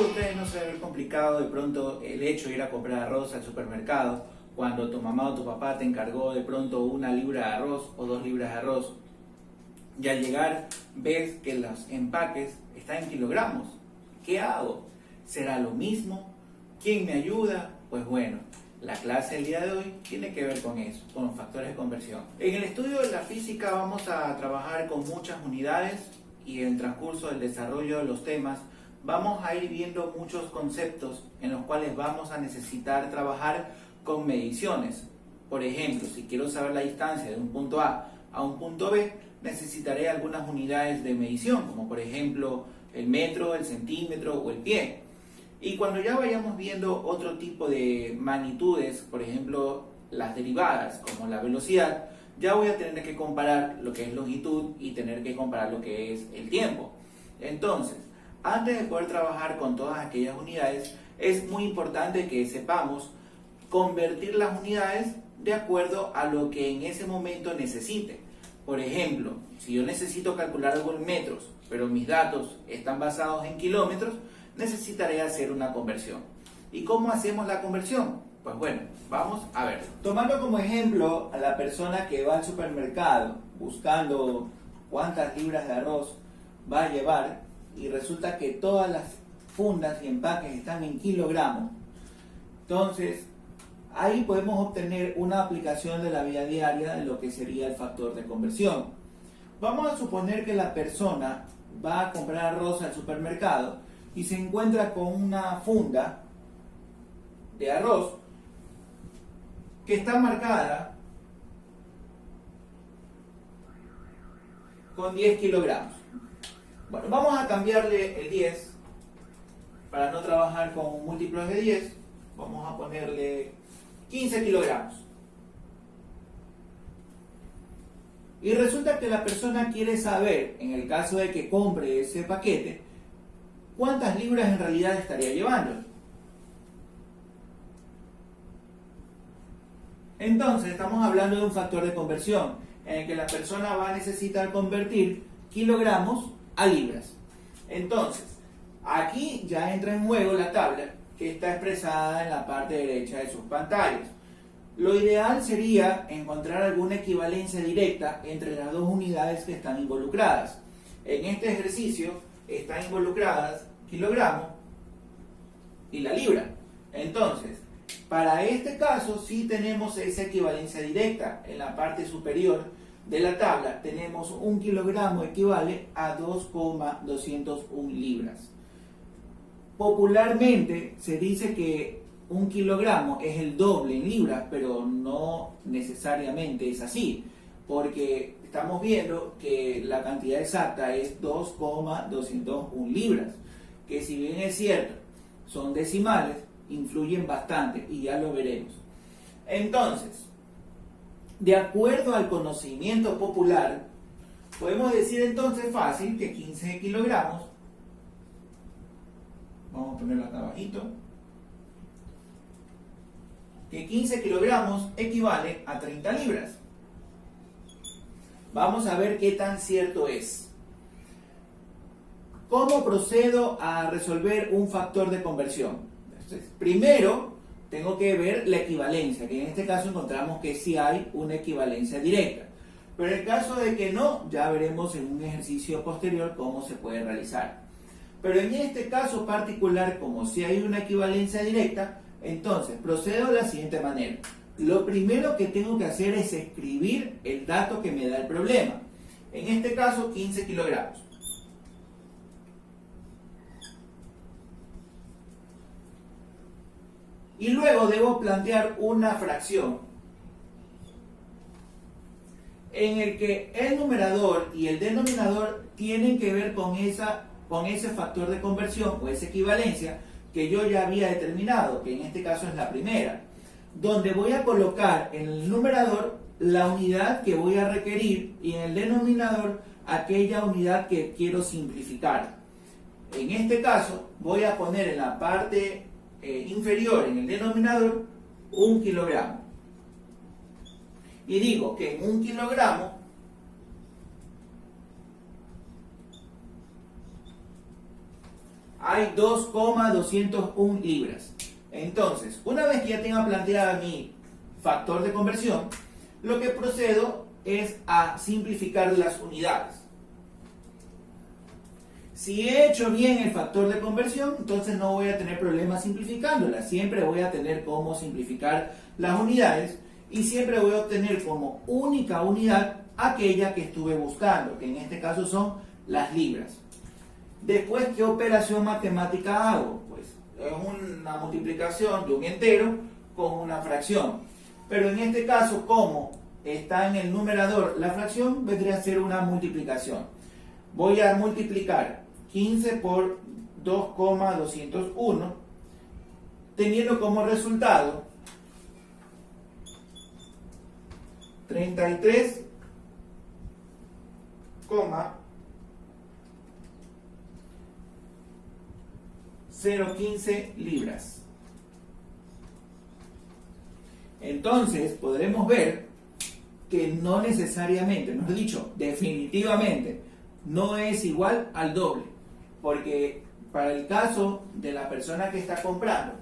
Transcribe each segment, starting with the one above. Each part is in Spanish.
de ustedes no se debe ver complicado de pronto el hecho de ir a comprar arroz al supermercado cuando tu mamá o tu papá te encargó de pronto 1 libra de arroz o 2 libras de arroz y al llegar ves que los empaques están en kilogramos? ¿Qué hago? ¿Será lo mismo? ¿Quién me ayuda? Pues bueno, la clase del día de hoy tiene que ver con eso, con los factores de conversión. En el estudio de la física vamos a trabajar con muchas unidades y en el transcurso del desarrollo de los temas vamos a ir viendo muchos conceptos en los cuales vamos a necesitar trabajar con mediciones. Por ejemplo, si quiero saber la distancia de un punto A a un punto B, necesitaré algunas unidades de medición, como por ejemplo el metro, el centímetro o el pie. Y cuando ya vayamos viendo otro tipo de magnitudes, por ejemplo las derivadas, como la velocidad, ya voy a tener que comparar lo que es longitud y tener que comparar lo que es el tiempo. Entonces, antes de poder trabajar con todas aquellas unidades, es muy importante que sepamos convertir las unidades de acuerdo a lo que en ese momento necesite. Por ejemplo, si yo necesito calcular algo en metros, pero mis datos están basados en kilómetros, necesitaré hacer una conversión. ¿Y cómo hacemos la conversión? Pues bueno, vamos a verlo. Tomando como ejemplo a la persona que va al supermercado buscando cuántas libras de arroz va a llevar y resulta que todas las fundas y empaques están en kilogramos. Entonces, ahí podemos obtener una aplicación de la vida diaria de lo que sería el factor de conversión. Vamos a suponer que la persona va a comprar arroz al supermercado y se encuentra con una funda de arroz que está marcada con 10 kilogramos. Bueno, vamos a cambiarle el 10 para no trabajar con múltiplos de 10. Vamos a ponerle 15 kilogramos. Y resulta que la persona quiere saber, en el caso de que compre ese paquete, cuántas libras en realidad estaría llevando. Entonces estamos hablando de un factor de conversión en el que la persona va a necesitar convertir kilogramos a libras. Entonces, aquí ya entra en juego la tabla que está expresada en la parte derecha de sus pantallas. Lo ideal sería encontrar alguna equivalencia directa entre las dos unidades que están involucradas. En este ejercicio están involucradas kilogramo y la libra. Entonces, para este caso sí tenemos esa equivalencia directa. En la parte superior de la tabla tenemos 1 kilogramo equivale a 2,201 libras. Popularmente se dice que 1 kilogramo es el doble en libras, pero no necesariamente es así, porque estamos viendo que la cantidad exacta es 2,201 libras, que si bien es cierto, son decimales, influyen bastante y ya lo veremos. Entonces, de acuerdo al conocimiento popular, podemos decir entonces fácil que 15 kilogramos, vamos a ponerlo acá abajito, que 15 kilogramos equivale a 30 libras. Vamos a ver qué tan cierto es. ¿Cómo procedo a resolver un factor de conversión? Entonces, primero, tengo que ver la equivalencia, que en este caso encontramos que sí hay una equivalencia directa. Pero en el caso de que no, ya veremos en un ejercicio posterior cómo se puede realizar. Pero en este caso particular, como sí hay una equivalencia directa, entonces procedo de la siguiente manera. Lo primero que tengo que hacer es escribir el dato que me da el problema. En este caso, 15 kilogramos. Y luego debo plantear una fracción en el que el numerador y el denominador tienen que ver con ese factor de conversión o esa equivalencia que yo ya había determinado, que en este caso es la primera, donde voy a colocar en el numerador la unidad que voy a requerir y en el denominador aquella unidad que quiero simplificar. En este caso voy a poner en la parte inferior, en el denominador, 1 kilogramo. Y digo que en 1 kilogramo hay 2,201 libras. Entonces, una vez que ya tenga planteada mi factor de conversión, lo que procedo es a simplificar las unidades. Si he hecho bien el factor de conversión, entonces no voy a tener problemas simplificándolas. Siempre voy a tener cómo simplificar las unidades y siempre voy a obtener como única unidad aquella que estuve buscando, que en este caso son las libras. Después, ¿qué operación matemática hago? Pues es una multiplicación de un entero con una fracción. Pero en este caso, como está en el numerador la fracción, vendría a ser una multiplicación. Voy a multiplicar 15 por 2,201, teniendo como resultado 33,015 libras. Entonces podremos ver que no necesariamente, mejor dicho, definitivamente no es igual al doble, porque para el caso de la persona que está comprando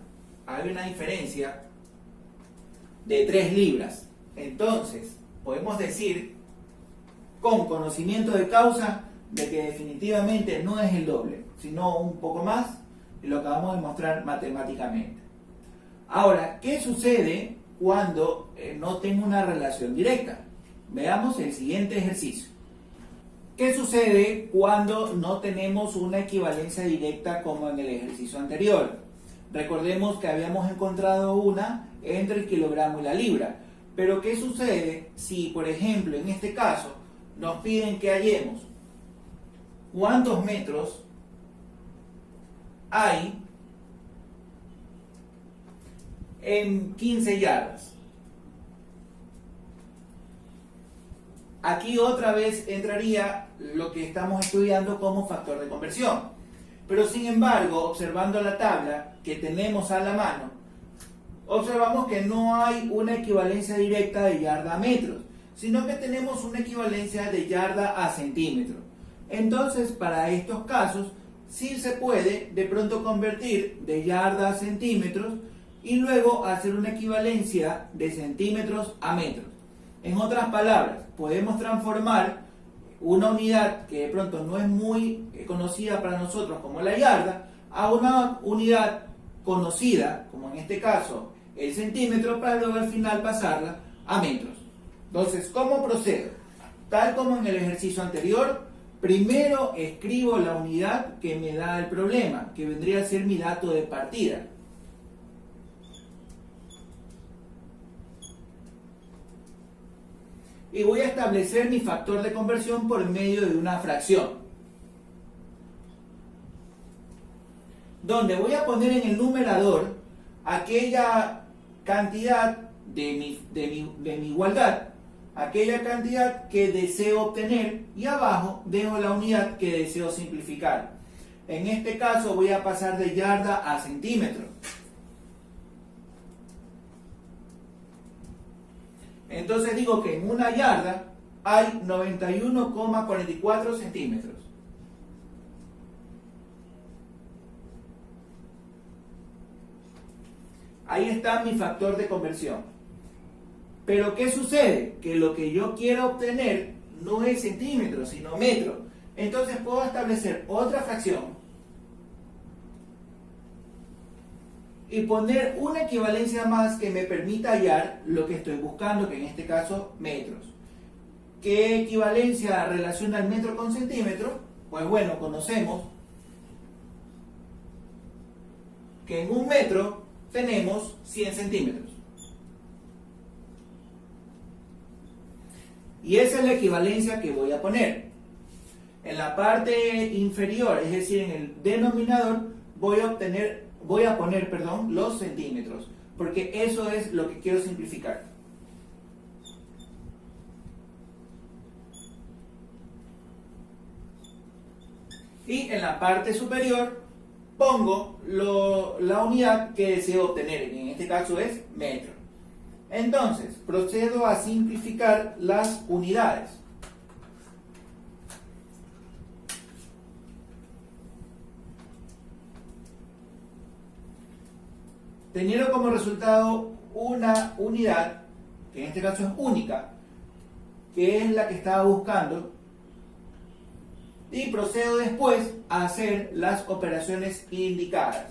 hay una diferencia de 3 libras. Entonces podemos decir con conocimiento de causa de que definitivamente no es el doble, sino un poco más, y lo acabamos de mostrar matemáticamente. Ahora, ¿qué sucede cuando no tengo una relación directa? Veamos el siguiente ejercicio. ¿Qué sucede cuando no tenemos una equivalencia directa como en el ejercicio anterior? Recordemos que habíamos encontrado una entre el kilogramo y la libra. Pero ¿qué sucede si, por ejemplo, en este caso, nos piden que hallemos cuántos metros hay en 15 yardas? Aquí otra vez entraría lo que estamos estudiando como factor de conversión. Pero sin embargo, observando la tabla que tenemos a la mano, observamos que no hay una equivalencia directa de yarda a metros, sino que tenemos una equivalencia de yarda a centímetro. Entonces, para estos casos, sí se puede de pronto convertir de yarda a centímetros y luego hacer una equivalencia de centímetros a metros. En otras palabras, podemos transformar una unidad que de pronto no es muy conocida para nosotros como la yarda a una unidad conocida, como en este caso el centímetro, para luego al final pasarla a metros. Entonces, ¿cómo procedo? Tal como en el ejercicio anterior, primero escribo la unidad que me da el problema, que vendría a ser mi dato de partida. Y voy a establecer mi factor de conversión por medio de una fracción, donde voy a poner en el numerador aquella cantidad de mi igualdad, aquella cantidad que deseo obtener, y abajo dejo la unidad que deseo simplificar. En este caso voy a pasar de yarda a centímetro. Entonces digo que en una yarda hay 91,44 centímetros. Ahí está mi factor de conversión. Pero ¿qué sucede? Que lo que yo quiero obtener no es centímetro, sino metro. Entonces puedo establecer otra fracción y poner una equivalencia más que me permita hallar lo que estoy buscando, que en este caso metros. ¿Qué equivalencia relaciona el metro con centímetro? Pues bueno, conocemos que en un metro tenemos 100 centímetros. Y esa es la equivalencia que voy a poner. En la parte inferior, es decir, en el denominador, voy a poner los centímetros, porque eso es lo que quiero simplificar. Y en la parte superior pongo la unidad que deseo obtener, en este caso es metro. Entonces, procedo a simplificar las unidades. teniendo como resultado una unidad, que en este caso es única, que es la que estaba buscando, y procedo después a hacer las operaciones indicadas.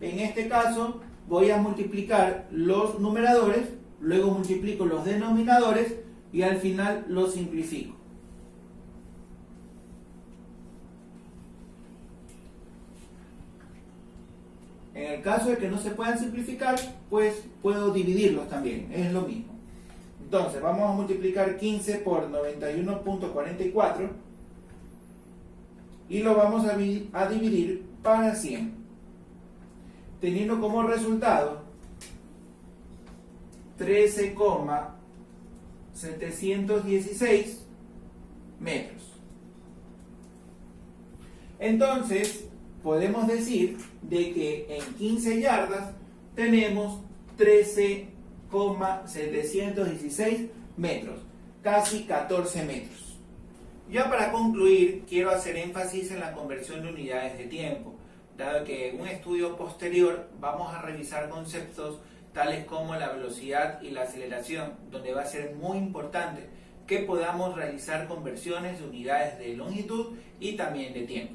En este caso voy a multiplicar los numeradores, luego multiplico los denominadores y al final los simplifico. En el caso de que no se puedan simplificar, pues puedo dividirlos también, es lo mismo. Entonces vamos a multiplicar 15 por 91.44 y lo vamos a dividir para 100, teniendo como resultado 13,716 metros. Entonces podemos decir de que en 15 yardas tenemos 13,716 metros, casi 14 metros. Ya para concluir, quiero hacer énfasis en la conversión de unidades de tiempo, dado que en un estudio posterior vamos a revisar conceptos tales como la velocidad y la aceleración, donde va a ser muy importante que podamos realizar conversiones de unidades de longitud y también de tiempo.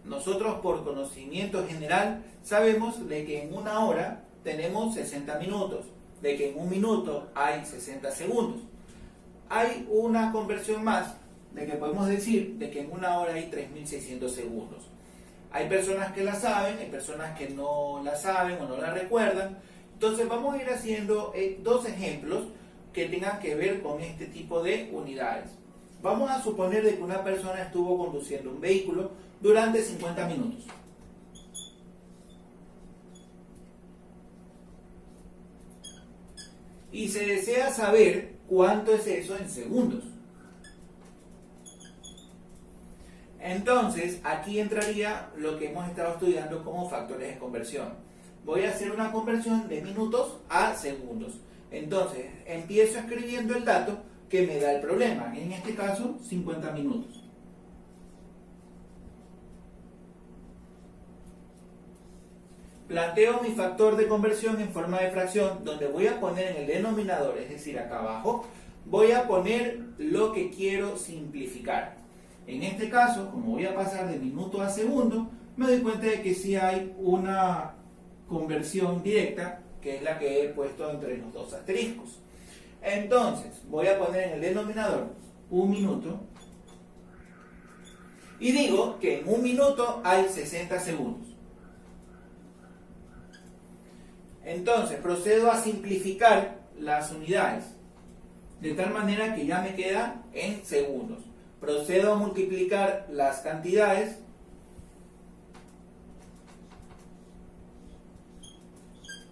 Nosotros, por conocimiento general, sabemos de que en una hora tenemos 60 minutos, de que en un minuto hay 60 segundos. Hay una conversión más, de que podemos decir de que en una hora hay 3.600 segundos. Hay personas que la saben, hay personas que no la saben o no la recuerdan. Entonces vamos a ir haciendo dos ejemplos que tengan que ver con este tipo de unidades. Vamos a suponer de que una persona estuvo conduciendo un vehículo durante 50 minutos. Y se desea saber cuánto es eso en segundos. Entonces, aquí entraría lo que hemos estado estudiando como factores de conversión. Voy a hacer una conversión de minutos a segundos. Entonces, empiezo escribiendo el dato que me da el problema. En este caso, 50 minutos. Planteo mi factor de conversión en forma de fracción, donde voy a poner en el denominador, es decir, acá abajo, voy a poner lo que quiero simplificar. En este caso, como voy a pasar de minuto a segundo, me doy cuenta de que sí hay una conversión directa, que es la que he puesto entre los dos asteriscos. Entonces, voy a poner en el denominador un minuto y digo que en un minuto hay 60 segundos. Entonces, procedo a simplificar las unidades, de tal manera que ya me queda en segundos. Procedo a multiplicar las cantidades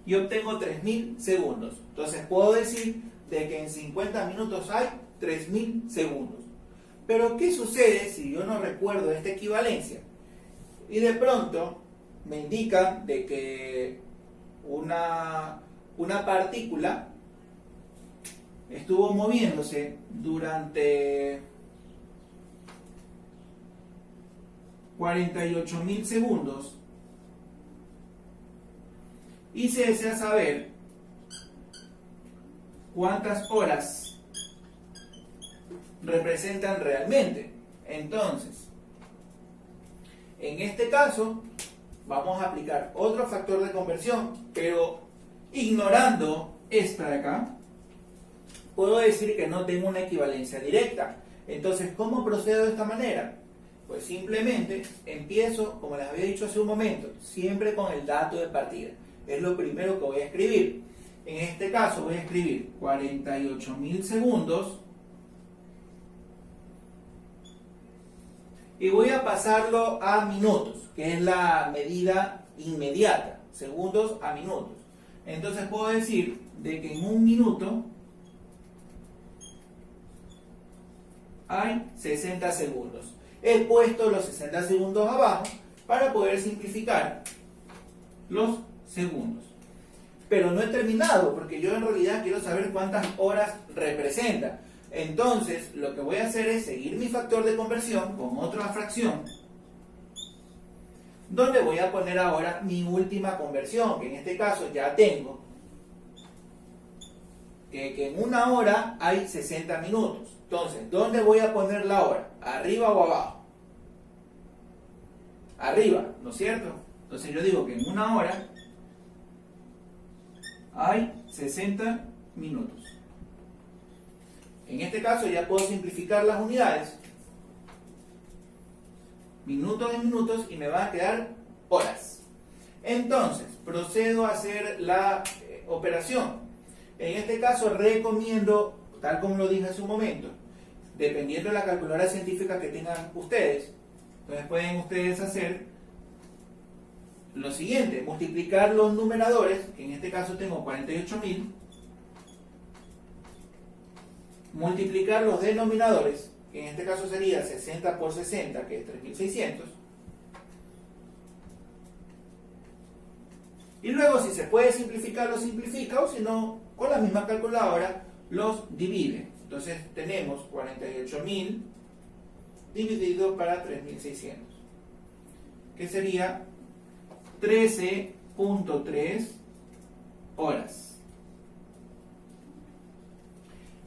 y obtengo 3.000 segundos. Entonces puedo decir de que en 50 minutos hay 3.000 segundos. Pero ¿qué sucede si yo no recuerdo esta equivalencia? Y de pronto me indica de que una partícula estuvo moviéndose durante 48.000 segundos y se desea saber cuántas horas representan realmente. Entonces, en este caso vamos a aplicar otro factor de conversión, pero ignorando esta de acá, puedo decir que no tengo una equivalencia directa. Entonces, ¿cómo procedo de esta manera? Pues simplemente empiezo, como les había dicho hace un momento, siempre con el dato de partida. Es lo primero que voy a escribir. En este caso voy a escribir 48.000 segundos y voy a pasarlo a minutos, que es la medida inmediata, segundos a minutos. Entonces puedo decir de que en un minuto hay 60 segundos. He puesto los 60 segundos abajo para poder simplificar los segundos. Pero no he terminado, porque yo en realidad quiero saber cuántas horas representa. Entonces, lo que voy a hacer es seguir mi factor de conversión con otra fracción, donde voy a poner ahora mi última conversión, que en este caso ya tengo que en una hora hay 60 minutos. Entonces, ¿dónde voy a poner la hora? ¿Arriba o abajo? Arriba, ¿no es cierto? Entonces yo digo que en una hora hay 60 minutos. En este caso ya puedo simplificar las unidades. Minutos en minutos y me van a quedar horas. Entonces, procedo a hacer la operación. En este caso recomiendo, tal como lo dije hace un momento, dependiendo de la calculadora científica que tengan ustedes, entonces pueden ustedes hacer lo siguiente: multiplicar los numeradores, que en este caso tengo 48.000, multiplicar los denominadores, que en este caso sería 60 por 60, que es 3.600, y luego si se puede simplificar, lo simplifica, o si no, con la misma calculadora los divide. Entonces tenemos 48.000 dividido para 3.600, que sería 13.3 horas.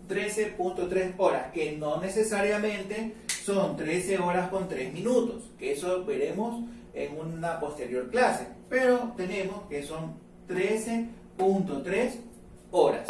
13.3 horas, que no necesariamente son 13 horas con 3 minutos, que eso veremos en una posterior clase, pero tenemos que son 13.3 horas.